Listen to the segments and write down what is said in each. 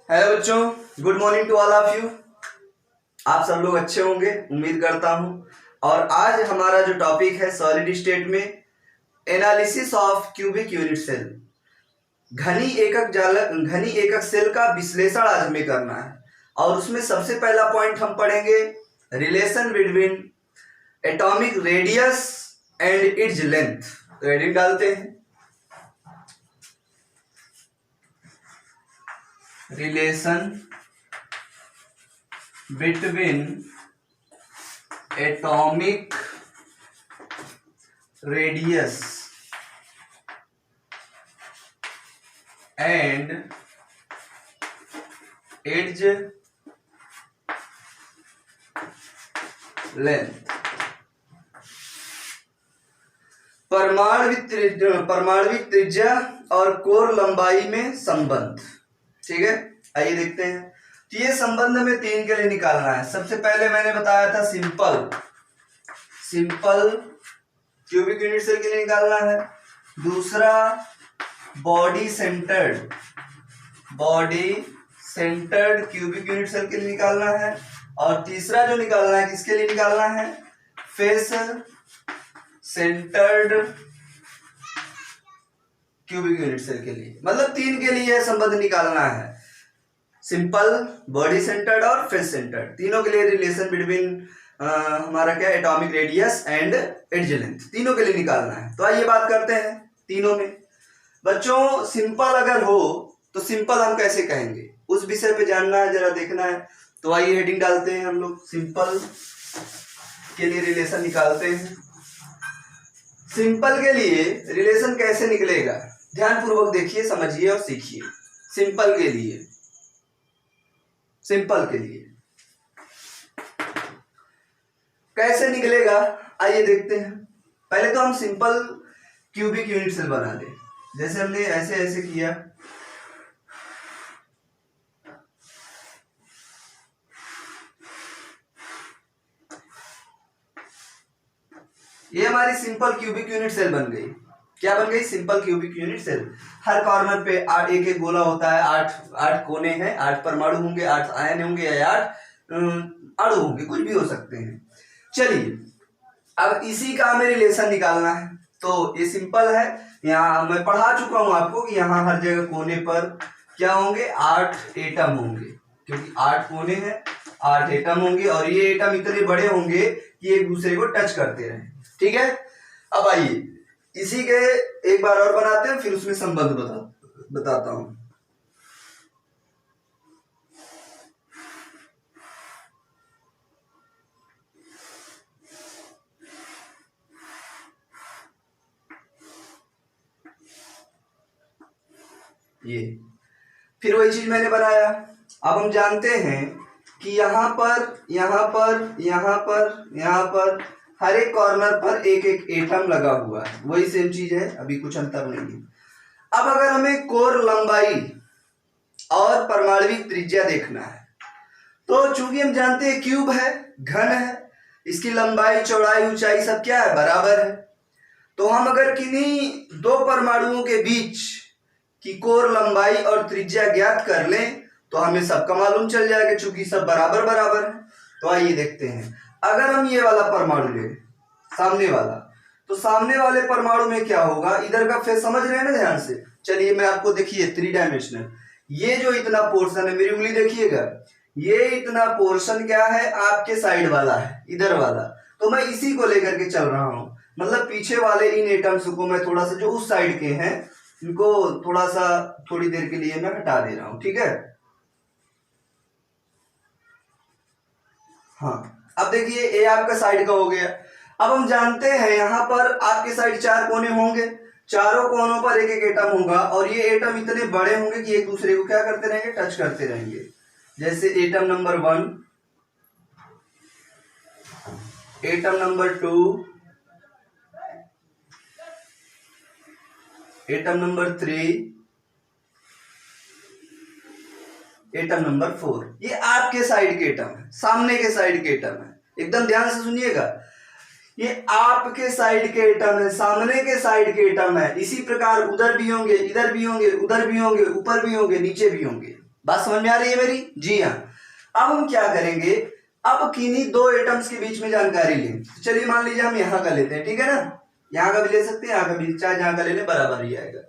Hello बच्चों, good morning to all of you. आप सब लोग अच्छे होंगे उम्मीद करता हूं। और आज हमारा जो टॉपिक है सॉलिड स्टेट में analysis of cubic unit cell, घनी एकक सेल का विश्लेषण आज हमें करना है। और उसमें सबसे पहला पॉइंट हम पढ़ेंगे relation between atomic radius and its length. तो हेडिंग डालते हैं, relation between atomic radius and its length. परमाणविक त्रिज्या और कोर लंबाई में संबंध। ठीक है, आइए देखते हैं। तो ये संबंध में 3 के लिए निकालना है। सबसे पहले मैंने बताया था सिंपल क्यूबिक यूनिट सेल के लिए निकालना है। दूसरा body centred cubic unit cell के लिए निकालना है। और तीसरा जो निकालना है किसके लिए निकालना है, face centred cubic unit cell के लिए। मतलब 3 के लिए संबंध निकालना है, सिंपल, बॉडी सेंटर्ड और फेस सेंटर्ड। तीनों के लिए रिलेशन बिटवीन हमारा क्या atomic radius and its length, तीनों के लिए निकालना है। तो आइए बात करते हैं तीनों में। बच्चों सिंपल अगर हो तो सिंपल हम कैसे कहेंगे, उस विषय पे जानना है, जरा देखना है। तो आइए हेडिंग डालते हैं हम लोग, सिंपल के लिए रिलेशन निकालते हैं। सिंपल के लिए रिलेशन कैसे निकलेगा, ध्यानपूर्वक देखिए, समझिए और सीखिए। सिंपल के लिए कैसे निकलेगा, आइए देखते हैं। पहले तो हम सिंपल क्यूबिक यूनिट सेल बना दें। जैसे हमने ऐसे ऐसे किया, ये हमारी सिंपल क्यूबिक यूनिट सेल बन गई। क्या बन गई, सिंपल क्यूबिक यूनिट सेल। हर कॉर्नर पे एक एक गोला होता है, 8 कोने हैं, 8 परमाणु होंगे, 8 आयन होंगे या 8 अणु होंगे, कुछ भी हो सकते हैं। चलिए अब इसी का हमें रिलेशन निकालना है। तो ये सिंपल है, यहाँ मैं पढ़ा चुका हूं आपको कि यहाँ हर जगह कोने पर क्या होंगे, 8 एटम होंगे, क्योंकि 8 कोने हैं, 8 एटम होंगे। और ये एटम इतने बड़े होंगे कि एक दूसरे को टच करते रहें। ठीक है, अब आइए इसी के एक बार और बनाते हैं, फिर उसमें संबंध बताता हूं। ये फिर वही चीज मैंने बनाया। अब हम जानते हैं कि यहाँ पर हर एक कॉर्नर पर एक एक एटम लगा हुआ है, वही सेम चीज है, अभी कुछ अंतर नहीं है। अब अगर हमें कोर लंबाई और परमाणविक त्रिज्या देखना है, तो चूंकि हम जानते हैं क्यूब है, घन है, इसकी लंबाई चौड़ाई ऊंचाई सब क्या है, बराबर है। तो हम अगर किन्हीं 2 परमाणुओं के बीच की कोर लंबाई और त्रिज्या ज्ञात कर लें तो हमें सबका मालूम चल जाएगा, चूंकि सब बराबर बराबर है। तो आइए देखते हैं, अगर हम ये वाला परमाणु ले, सामने वाला, तो सामने वाले परमाणु में क्या होगा, इधर का फेस समझ रहे हैं ना ध्यान से। चलिए मैं आपको देखिए 3 डायमेंशनल, ये जो इतना पोर्शन है, मेरी उंगली देखिएगा, ये इतना पोर्शन क्या है, आपके साइड वाला है, इधर वाला। तो मैं इसी को लेकर के चल रहा हूं, मतलब पीछे वाले इन एटम्स को मैं थोड़ा सा जो उस साइड के हैं इनको थोड़ा सा थोड़ी देर के लिए मैं हटा दे रहा हूं। ठीक है, हाँ अब देखिए ये आपका साइड का हो गया। अब हम जानते हैं यहाँ पर आपके साइड 4 कोने होंगे, चारों कोनों पर एक एक एटम होगा, और ये एटम इतने बड़े होंगे कि एक दूसरे को क्या करते रहेंगे, टच करते रहेंगे। जैसे atom number 1, atom number 2, atom number 3, atom number 4। ये आपके साइड के एटम है, सामने के साइड के एटम है, एकदम ध्यान से सुनिएगा। ये आपके साइड के एटम है, सामने के साइड के एटम है। इसी प्रकार उधर भी होंगे, इधर भी होंगे, उधर भी होंगे, ऊपर भी होंगे, नीचे भी होंगे। बात समझ में आ रही है मेरी? जी हाँ। अब हम क्या करेंगे, अब किन्हीं दो एटम्स के बीच में जानकारी लें। चलिए मान लीजिए हम यहाँ का लेते हैं, ठीक है ना, यहाँ का भी ले सकते हैं, यहाँ का भी, चाहे जहाँ का ले लें बराबर ही आएगा।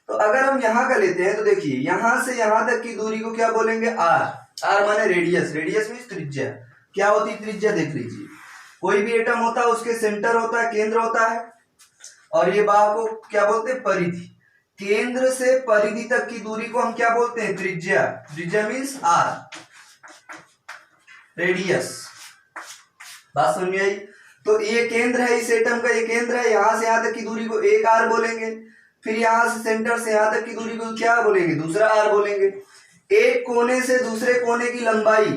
तो अगर हम यहाँ का लेते हैं तो देखिए यहाँ से यहाँ तक की दूरी को क्या बोलेंगे, आर। आर माने रेडियस, रेडियस मीन्स त्रिज्या। क्या होती है त्रिज्या, देख लीजिए कोई भी एटम होता है उसके सेंटर होता है, केंद्र होता है, और ये बाहर को क्या बोलते हैं, परिधि। केंद्र से परिधि तक की दूरी को हम क्या बोलते हैं, त्रिज्या। त्रिज्या मीन्स आर, रेडियस। बात समझ में आई? तो ये केंद्र है इस एटम का, ये केंद्र है, यहां से यहां तक की दूरी को एक आर बोलेंगे। फिर यहां से सेंटर से यहां तक की दूरी को क्या बोलेंगे, दूसरा आर बोलेंगे। एक कोने से दूसरे कोने की लंबाई,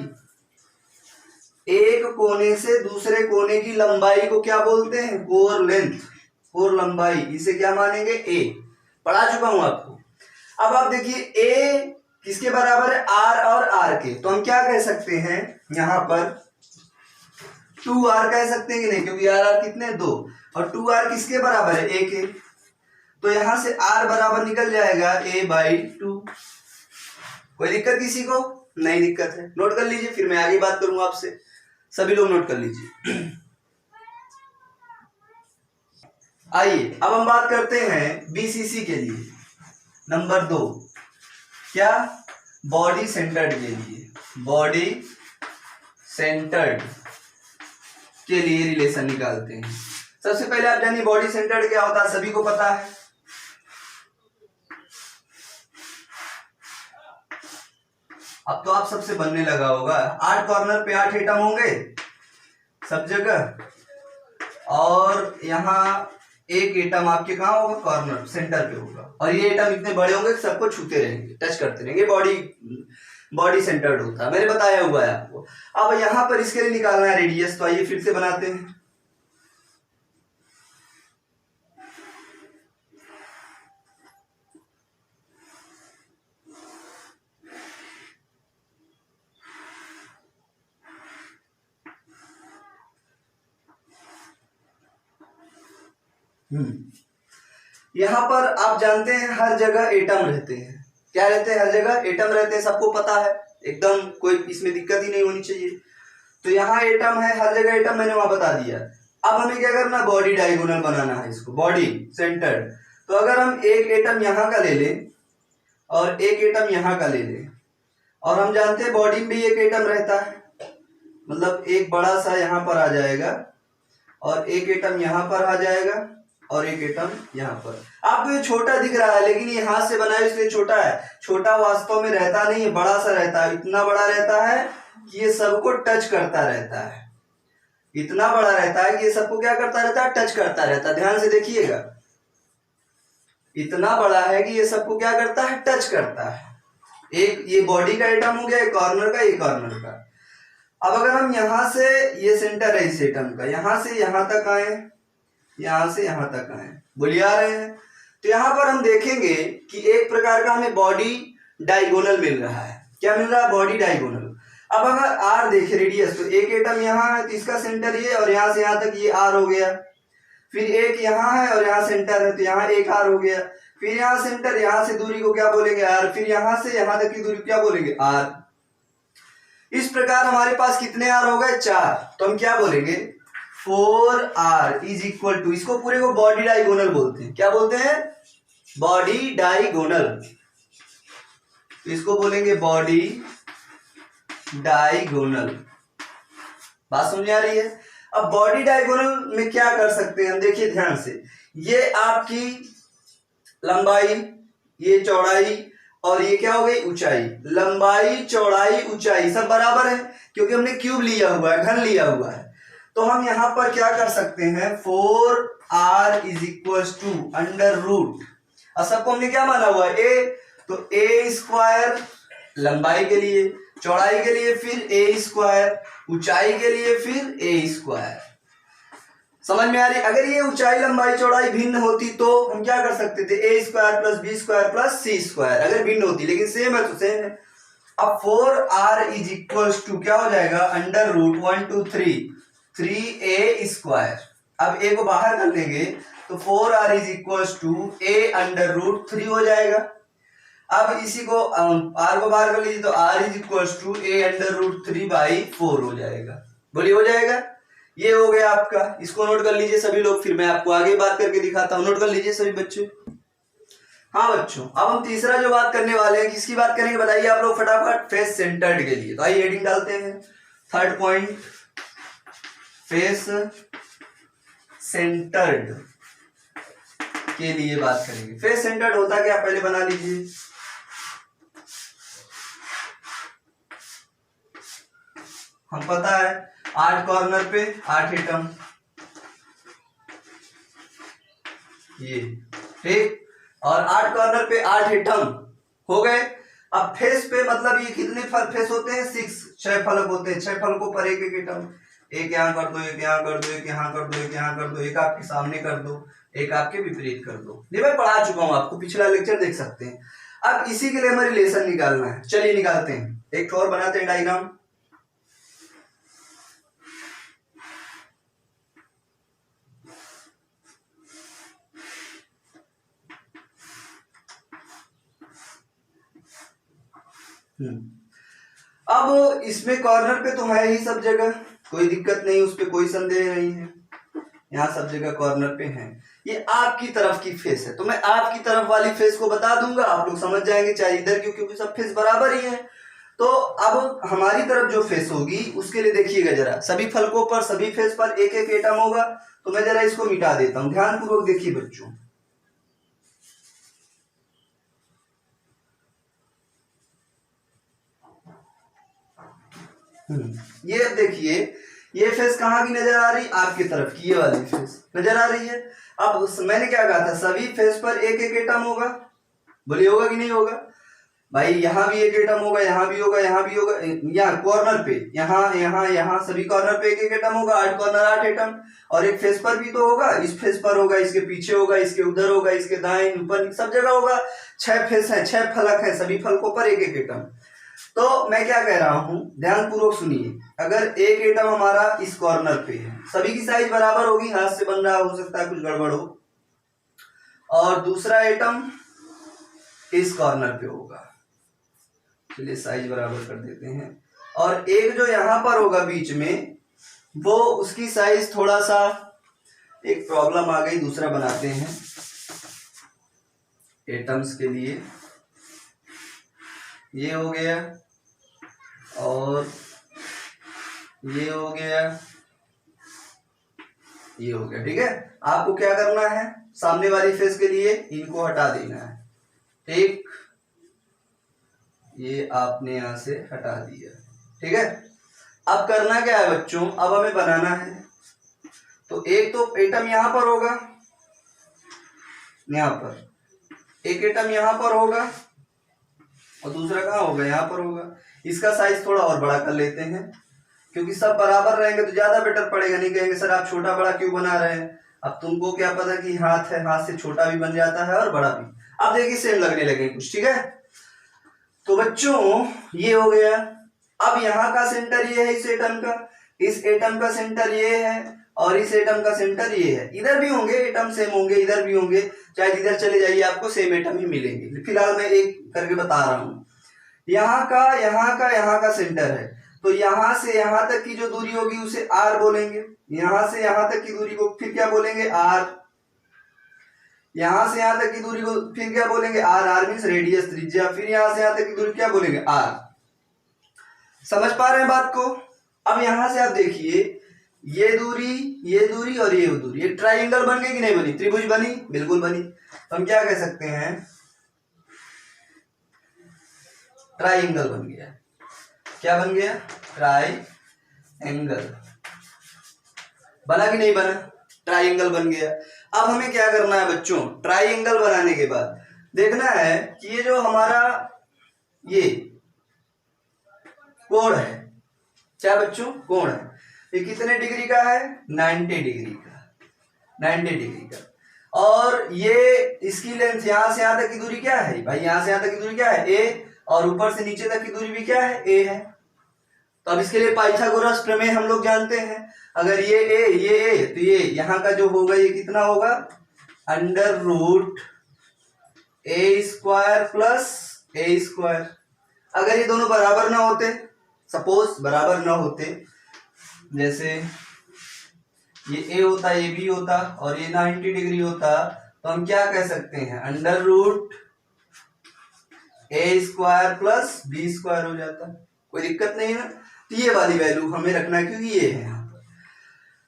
एक कोने से दूसरे कोने की लंबाई को क्या बोलते हैं, कोर लेंथ, कोर लंबाई। इसे क्या मानेंगे, ए। पढ़ा चुका हूं आपको। अब आप देखिए ए किसके बराबर है, आर और आर के। तो हम क्या कह सकते हैं, यहां पर 2r कह सकते हैं कि नहीं, क्योंकि आर कितने, 2, और 2r किसके बराबर है, ए के। तो यहां से r बराबर निकल जाएगा a/2। कोई दिक्कत किसी को? नहीं दिक्कत है, नोट कर लीजिए, फिर मैं आगे बात करूंगा आपसे। सभी लोग नोट कर लीजिए। आइए अब हम बात करते हैं बीसीसी के लिए, नंबर 2। क्या, बॉडी सेंटर्ड के लिए, बॉडी सेंटर्ड के लिए रिलेशन निकालते हैं। सबसे पहले आप जानिए बॉडी सेंटर्ड क्या होता है, सभी को पता है। अब तो आप सबसे बनने लगा होगा, 8 कॉर्नर पे 8 एटम होंगे सब जगह, और यहाँ एक एटम आपके कहाँ होगा, कॉर्नर सेंटर पे होगा, और ये एटम इतने बड़े होंगे सबको छूते रहेंगे, टच करते रहेंगे। बॉडी सेंटर्ड होता है, मैंने बताया हुआ है आपको। अब यहाँ पर इसके लिए निकालना है रेडियस, तो आइए फिर से बनाते हैं। यहां पर आप जानते हैं हर जगह एटम रहते हैं। क्या रहते हैं, हर जगह एटम रहते हैं, सबको पता है एकदम, कोई इसमें दिक्कत ही नहीं होनी चाहिए। तो यहाँ एटम है, हर जगह एटम, मैंने वहां बता दिया। अब हमें क्या करना, बॉडी डायगोनल बनाना है इसको, बॉडी सेंटर्ड। तो अगर हम एक एटम यहाँ का ले लें और एक एटम यहाँ का ले लें, और हम जानते हैं बॉडी में भी एक एटम रहता है, मतलब एक बड़ा सा यहाँ पर आ जाएगा और एक एटम यहाँ पर आ जाएगा और एक एटम यहाँ पर। आपको ये छोटा दिख रहा है, लेकिन ये हाथ से बना है इसलिए छोटा है। छोटा वास्तव में रहता नहीं है, बड़ा सा रहता है। इतना बड़ा रहता है कि ये सबको टच करता रहता है, इतना बड़ा रहता है कि ये सबको क्या करता रहता है, टच करता रहता है। ध्यान से देखिएगा, इतना बड़ा है कि ये सबको क्या करता है, टच करता है। एक ये बॉडी का एटम हो गया, एक कॉर्नर का, एक कॉर्नर का। अब अगर हम यहां से, ये सेंटर है इस एटम का, यहां से यहां तक आए, यहां से यहां तक आए, बोलिए आ रहे हैं? तो यहां पर हम देखेंगे कि एक प्रकार का हमें बॉडी डायगोनल मिल रहा है। क्या मिल रहा है, बॉडी डायगोनल। अब अगर आर देखे रेडियस, तो एक एटम यहाँ है तो इसका सेंटर ये, और यहां से यहां तक ये आर हो गया। फिर एक यहाँ है और यहाँ सेंटर है तो यहाँ एक आर हो गया। फिर यहाँ सेंटर, यहाँ से दूरी को क्या बोलेंगे, आर। फिर यहां से यहां तक की दूरी क्या बोलेंगे, आर। इस प्रकार हमारे पास कितने आर हो गए, 4। तो हम क्या बोलेंगे, 4r इज इक्वल टू, इसको पूरे को बॉडी डायगोनल बोलते हैं। क्या बोलते हैं, बॉडी डायगोनल। इसको बोलेंगे बॉडी डायगोनल। बात समझ आ रही है? अब बॉडी डायगोनल में क्या कर सकते हैं हम, देखिए ध्यान से। ये आपकी लंबाई, ये चौड़ाई, और ये क्या हो गई, ऊंचाई। लंबाई, चौड़ाई, ऊंचाई सब बराबर है, क्योंकि हमने क्यूब लिया हुआ है, घन लिया हुआ है। तो हम यहां पर क्या कर सकते हैं, 4r is equal to under root, और सबको हमने क्या माना हुआ है, a। तो a स्क्वायर लंबाई के लिए, चौड़ाई के लिए फिर a स्क्वायर, ऊंचाई के लिए फिर a स्क्वायर। समझ में आ रही? अगर ये ऊंचाई, लंबाई, चौड़ाई भिन्न होती तो हम क्या कर सकते थे, a square plus b square plus c square, अगर भिन्न होती। लेकिन सेम है तो सेम है। अब 4r इज इक्वल टू क्या हो जाएगा, अंडर रूट 1 2 3a स्क्वायर। अब a को बाहर कर लेंगे तो 4r is equal to a under root 3 हो जाएगा। अब इसी को r को बाहर कर लीजिए तो r is equal to a√3/4 हो जाएगा। बोलिए हो जाएगा। ये हो गया आपका, इसको नोट कर लीजिए सभी लोग, फिर मैं आपको आगे बात करके दिखाता हूं। नोट कर लीजिए सभी बच्चों। हाँ बच्चों, अब हम तीसरा जो बात करने वाले हैं, किसकी बात करेंगे बताइए आप लोग फटाफट? फेस सेंटर्ड के लिए। तो आइए हेडिंग डालते हैं, थर्ड पॉइंट, फेस सेंटर्ड के लिए बात करेंगे। फेस सेंटर्ड होता क्या, पहले बना लीजिए। हम पता है 8 कॉर्नर पे 8 एटम, ये ठीक, और 8 कॉर्नर पे 8 एटम हो गए। अब फेस पे मतलब ये कितने फेस होते हैं? 6 फलक होते हैं, 6 फलकों पर एक एक एटम। एक यहाँ कर दो, एक यहाँ कर दो, एक यहाँ कर दो, एक यहाँ कर दो, एक आपके सामने कर दो, एक आपके विपरीत कर दो। ये मैं पढ़ा चुका हूं आपको, पिछला लेक्चर देख सकते हैं। अब इसी के लिए हमें रिलेशन निकालना है, चलिए निकालते हैं। एक और बनाते हैं डायग्राम। अब इसमें कॉर्नर पे तो है ही सब जगह, कोई दिक्कत नहीं, उस पर कोई संदेह नहीं है, यहाँ सब जगह कॉर्नर पे है। ये आपकी तरफ की फेस है, तो मैं आपकी तरफ वाली फेस को बता दूंगा, आप लोग समझ जाएंगे चाहे इधर की, क्योंकि सब फेस बराबर ही है। तो अब हमारी तरफ जो फेस होगी उसके लिए देखिएगा जरा, सभी फलकों पर सभी फेस पर एक एक एटम होगा। तो मैं जरा इसको मिटा देता हूं, ध्यान पूर्वक देखिए बच्चों। ये अब देखिए, ये फेस कहाँ की नजर आ रही? आपकी तरफ की ये वाली फेस नजर आ रही है। अब मैंने क्या कहा था, सभी फेस पर एक एक एटम होगा। बोलिए होगा कि नहीं होगा भाई? यहाँ भी एक एटम होगा, यहाँ भी होगा, यहाँ भी होगा, यहाँ कॉर्नर पे, यहाँ यहाँ यहाँ सभी कॉर्नर पे एक एक एटम होगा। 8 कॉर्नर 8 एटम, और एक फेस पर भी तो होगा, इस फेस पर होगा, इसके पीछे होगा, इसके उधर होगा, इसके दाएं ऊपर सब जगह होगा। 6 फेस है, 6 फलक है, सभी फलकों पर एक एक एटम। तो मैं क्या कह रहा हूं, ध्यान पूर्वक सुनिए। अगर एक एटम हमारा इस कॉर्नर पे है, सभी की साइज बराबर होगी, हाथ से बन रहा हो सकता है कुछ गड़बड़ हो, और दूसरा एटम इस कॉर्नर पे होगा, चलिए साइज बराबर कर देते हैं, और एक जो यहां पर होगा बीच में, वो उसकी साइज थोड़ा सा, एक प्रॉब्लम आ गई, दूसरा बनाते हैं एटम्स के लिए। ये हो गया और ये हो गया, ये हो गया, ठीक है। आपको क्या करना है, सामने वाली फेस के लिए इनको हटा देना है, ठीक, ये आपने यहां से हटा दिया, ठीक है। अब करना क्या है बच्चों, अब हमें बनाना है, तो एक तो एटम यहां पर होगा, यहां पर एक एटम यहां पर होगा, और दूसरा कहाँ होगा, यहाँ पर होगा। इसका साइज थोड़ा और बड़ा कर लेते हैं, क्योंकि सब बराबर रहेंगे तो ज्यादा बेटर पड़ेगा। नहीं कहेंगे सर आप छोटा बड़ा क्यों बना रहे हैं, अब तुमको क्या पता कि हाथ है, हाथ से छोटा भी बन जाता है और बड़ा भी। अब देखिए सेम लगने लगे कुछ, ठीक है। तो बच्चों ये हो गया। अब यहाँ का सेंटर ये है, इस एटम का, इस एटम का सेंटर ये है, और इस एटम का सेंटर ये है। इधर भी होंगे एटम सेम होंगे, इधर भी होंगे, चाहे इधर चले जाइए आपको सेम एटम ही मिलेंगे। फिलहाल मैं एक करके बता रहा हूं। यहाँ का सेंटर है, तो यहां से यहां तक की जो दूरी होगी उसे r बोलेंगे। यहां से यहां तक की दूरी को फिर क्या बोलेंगे, r। यहां से यहां तक की दूरी को फिर क्या बोलेंगे, r मीन्स रेडियस, त्रिज्या। फिर यहां से यहां तक की दूरी क्या बोलेंगे, r। समझ पा रहे हैं बात को? अब यहां से आप देखिए, ये दूरी और ये दूरी, ये ट्राइंगल बन गई कि नहीं बनी, त्रिभुज बनी, बिल्कुल बनी। तो हम क्या कह सकते हैं, ट्राइंगल बन गया। क्या बन गया, ट्राइंगल बना कि नहीं बना, ट्राइंगल बन गया। अब हमें क्या करना है बच्चों, ट्राइंगल बनाने के बाद देखना है कि ये जो हमारा ये कोण है, क्या बच्चों, कोण है, ये कितने डिग्री का है, 90 डिग्री का, 90 डिग्री का। और ये इसकी लेंथ यहां से यहां तक की दूरी क्या है भाई, यहां से यहां तक की दूरी क्या है, a, और ऊपर से नीचे तक की दूरी भी क्या है, a है। तो अब इसके लिए पाइथागोरस प्रमेय हम लोग जानते हैं। अगर ये a तो ये यहाँ का जो होगा ये कितना होगा, √a² प्लस ए स्क्वायर। अगर ये दोनों बराबर ना होते, सपोज बराबर ना होते, जैसे ये ए होता, ये बी होता और ये 90 डिग्री होता, तो हम क्या कह सकते हैं, under root a square plus B square हो जाता। कोई दिक्कत नहीं है ना। तो ये वाली वैल्यू हमें रखना है क्योंकि ये है यहाँ पर।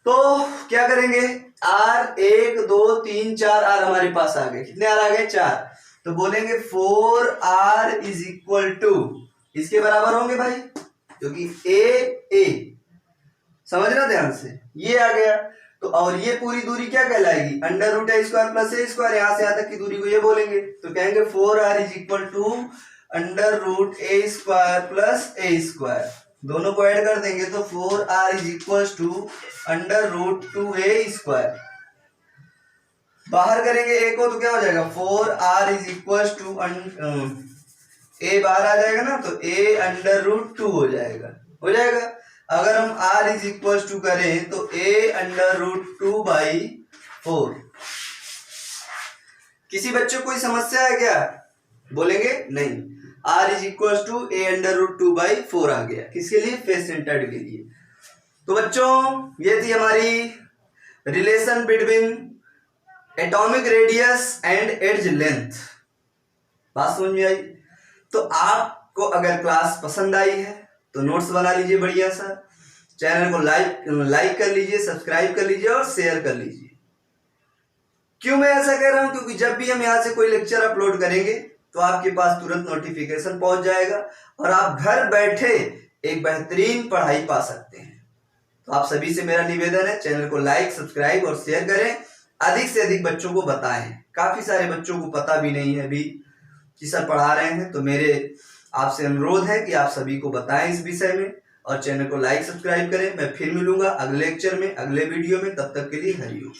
तो क्या करेंगे, आर 1 2 3 4 आर हमारे पास आ गए। कितने आर आ गए, 4। तो बोलेंगे 4r इज इक्वल टू, इसके बराबर होंगे भाई, क्योंकि ए समझना ध्यान से, ये आ गया। तो और ये पूरी दूरी क्या कहलाएगी, under root a square plus a square, यहां से यहां तक की दूरी को ये बोलेंगे। तो कहेंगे 4r is equal to under root a square plus a square, दोनों को ऐड कर देंगे तो 4r is equal to under root 2a square. बाहर करेंगे ए को तो क्या हो जाएगा, 4r इज इक्वल टू ए बाहर आ जाएगा ना, तो a अंडर रूट 2 हो जाएगा। अगर हम r इज इक्वल टू करें तो a अंडर रूट 2/4। किसी बच्चे को कोई समस्या है क्या, बोलेंगे नहीं। r is equal to a under root 2/4 आ गया, किसके लिए, फेस सेंटर्ड के लिए। तो बच्चों ये थी हमारी relation between atomic radius and edge length. बात समझ में आई। तो आपको अगर क्लास पसंद आई है तो नोट्स बना लीजिए बढ़िया सा, चैनल को लाइक कर लीजिए, सब्सक्राइब कर लीजिए और शेयर कर लीजिए। क्यों मैं ऐसा कह रहा हूं, क्योंकि जब भी हम यहाँ से कोई लेक्चर अपलोड करेंगे तो आपके पास तुरंत नोटिफिकेशन पहुंच जाएगा और आप घर बैठे एक बेहतरीन पढ़ाई पा सकते हैं। तो आप सभी से मेरा निवेदन है, चैनल को लाइक सब्सक्राइब और शेयर करें, अधिक से अधिक बच्चों को बताएं। काफी सारे बच्चों को पता भी नहीं है अभी कि सर पढ़ा रहे हैं, तो मेरे आपसे अनुरोध है कि आप सभी को बताएं इस विषय में और चैनल को लाइक सब्सक्राइब करें। मैं फिर मिलूंगा अगले लेक्चर में, अगले वीडियो में, तब तक के लिए हरिओम।